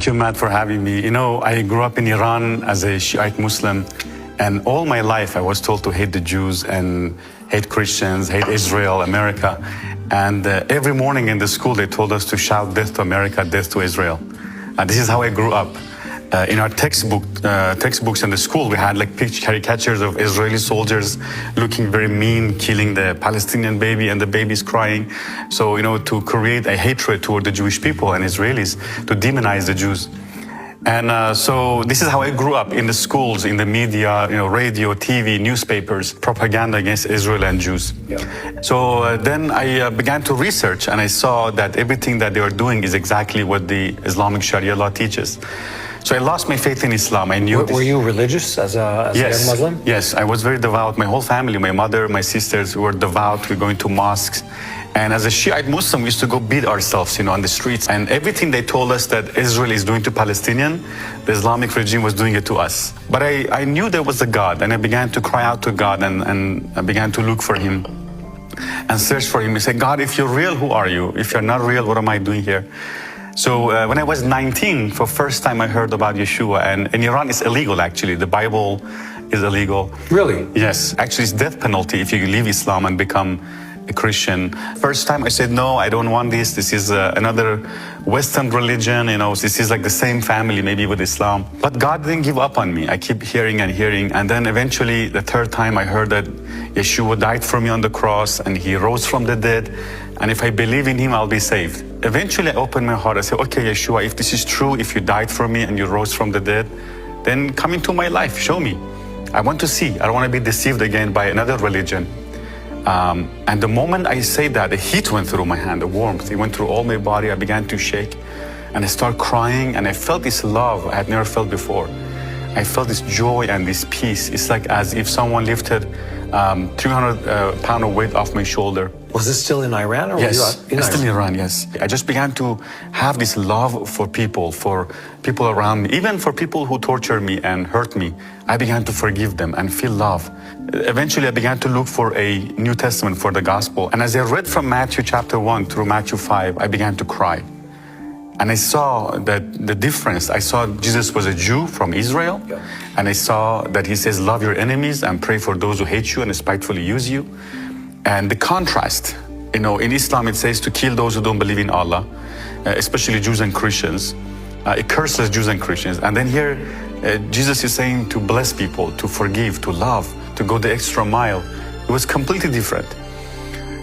Thank you, Matt, for having me. You know, I grew up in Iran as a Shiite Muslim, and all my life I was told to hate the Jews and hate Christians, hate Israel, America. And every morning in the school they told us to shout death to America, death to Israel. And this is how I grew up. In our textbooks in the school, we had like caricatures of Israeli soldiers looking very mean, killing the Palestinian baby, and the baby's crying. So, you know, to create a hatred toward the Jewish people and Israelis, to demonize the Jews. And so this is how I grew up in the schools, in the media, you know, radio, TV, newspapers, propaganda against Israel and Jews. Yeah. So then I began to research, and I saw that everything that they were doing is exactly what the Islamic Sharia law teaches. So I lost my faith in Islam. I knew. Were you religious as a young Muslim? Yes, I was very devout. My whole family, my mother, my sisters, were devout. We were going to mosques. And as a Shiite Muslim, we used to go beat ourselves, you know, on the streets. And everything they told us that Israel is doing to Palestinians, the Islamic regime was doing it to us. But I knew there was a God, and I began to cry out to God, and I began to look for Him and search for Him. I said, God, if you're real, who are you? If you're not real, what am I doing here? So when I was 19, for the first time I heard about Yeshua, and in Iran it's illegal actually. The Bible is illegal. Really? Yes. Actually it's death penalty if you leave Islam and become a Christian. First time I said, no, I don't want this. This is another Western religion, you know, this is like the same family maybe with Islam. But God didn't give up on me. I keep hearing and hearing. And then eventually the third time I heard that Yeshua died for me on the cross and He rose from the dead. And if I believe in Him, I'll be saved. Eventually I opened my heart. I said, okay, Yeshua, if this is true, if you died for me and you rose from the dead, then come into my life, show me. I want to see. I don't want to be deceived again by another religion. And the moment I say that, the heat went through my hand, the warmth, it went through all my body. I began to shake and I started crying, and I felt this love I had never felt before. I felt this joy and this peace. It's like as if someone lifted 300 pounds of weight off my shoulder. Was this still in Iran? Or yes, were you in still in Iran, yes. I just began to have this love for people around me, even for people who tortured me and hurt me. I began to forgive them and feel love. Eventually, I began to look for a New Testament for the gospel. And as I read from Matthew chapter 1 through Matthew 5, I began to cry. And I saw that the difference. I saw Jesus was a Jew from Israel. Yeah. And I saw that He says, love your enemies and pray for those who hate you and spitefully use you. And the contrast, you know, in Islam it says to kill those who don't believe in Allah, especially Jews and Christians. It curses Jews and Christians. And then here, Jesus is saying to bless people, to forgive, to love, to go the extra mile. It was completely different.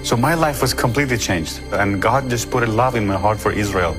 So my life was completely changed. And God just put a love in my heart for Israel.